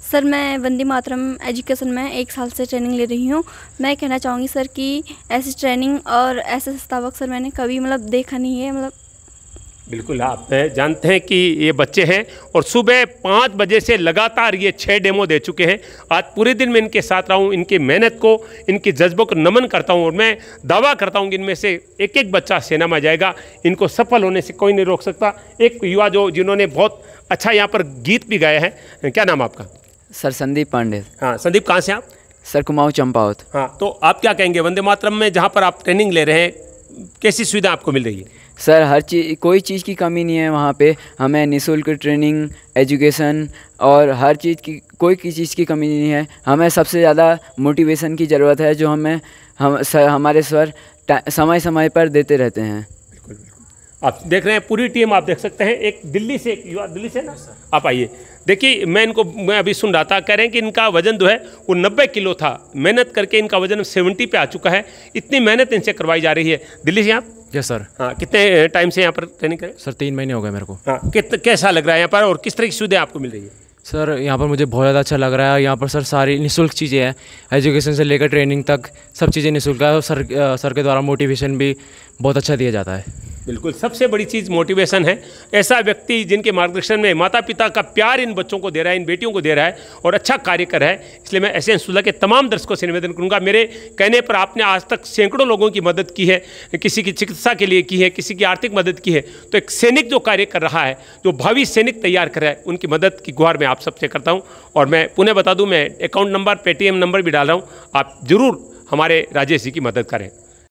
Speaker 5: सर मैं वंदे मातरम एजुकेशन में 1 साल से ट्रेनिंग ले रही हूँ। मैं कहना चाहूँगी सर कि ऐसी ट्रेनिंग और ऐसे संस्थापक सर मैंने कभी देखा नहीं है।
Speaker 1: बिल्कुल। आप जानते हैं कि ये बच्चे हैं और सुबह 5 बजे से लगातार ये 6 डेमो दे चुके हैं। आज पूरे दिन मैं इनके साथ रहा हूँ, इनकी मेहनत को, इनके जज्बों को नमन करता हूँ और मैं दावा करता हूँ कि इनमें से एक एक बच्चा सेना में जाएगा। इनको सफल होने से कोई नहीं रोक सकता। एक युवा जिन्होंने बहुत अच्छा यहाँ पर गीत भी गाया है, क्या नाम आपका?
Speaker 14: सर संदीप पांडे।
Speaker 1: हाँ संदीप, कहाँ से आप?
Speaker 14: सर कुमाऊँ चंपावत।
Speaker 1: हाँ, तो आप क्या कहेंगे वंदे मातरम में जहाँ पर आप ट्रेनिंग ले रहे हैं, कैसी सुविधा आपको मिल रही है?
Speaker 14: सर हर चीज़, कोई चीज़ की कमी नहीं है वहाँ पे। हमें निःशुल्क ट्रेनिंग, एजुकेशन और हर चीज़ की, कोई चीज़ की कमी नहीं है। हमें सबसे ज़्यादा मोटिवेशन की ज़रूरत है, जो हमारे सर समय समय पर देते रहते हैं।
Speaker 1: आप देख रहे हैं पूरी टीम, आप देख सकते हैं। एक दिल्ली से, एक युवा दिल्ली से ना, आप आइए। देखिए मैं अभी सुन रहा था, कह रहे हैं कि इनका वजन जो है वो 90 किलो था। मेहनत करके इनका वजन 70 पे आ चुका है। इतनी मेहनत इनसे करवाई जा रही है। दिल्ली से आप?
Speaker 15: Yes sir.
Speaker 1: हाँ, कितने टाइम से यहाँ पर ट्रेनिंग करें?
Speaker 15: सर 3 महीने हो गए मेरे को।
Speaker 1: हाँ, कैसा लग रहा है यहाँ पर और किस तरह की सुविधा आपको मिल रही है?
Speaker 15: सर यहाँ पर मुझे बहुत ज़्यादा अच्छा लग रहा है। यहाँ पर सर सारी निःशुल्क चीज़ें हैं, एजुकेशन से लेकर ट्रेनिंग तक सब चीज़ें निःशुल्क है। और सर के द्वारा मोटिवेशन भी बहुत अच्छा दिया जाता है।
Speaker 1: बिल्कुल, सबसे बड़ी चीज़ मोटिवेशन है। ऐसा व्यक्ति जिनके मार्गदर्शन में माता पिता का प्यार इन बच्चों को दे रहा है, इन बेटियों को दे रहा है और अच्छा कार्य कर रहा है। इसलिए मैं एसएन सुलह के तमाम दर्शकों से निवेदन करूंगा, मेरे कहने पर आपने आज तक सैकड़ों लोगों की मदद की है, किसी की चिकित्सा के लिए की है, किसी की आर्थिक मदद की है, तो एक सैनिक जो कार्य कर रहा है, जो भावी सैनिक तैयार कर रहा है, उनकी मदद की गुहार मैं आप सबसे करता हूँ। और मैं पुनः बता दूँ, मैं अकाउंट नंबर, पेटीएम नंबर भी डाल रहा हूँ। आप जरूर हमारे राजेश जी की मदद करें।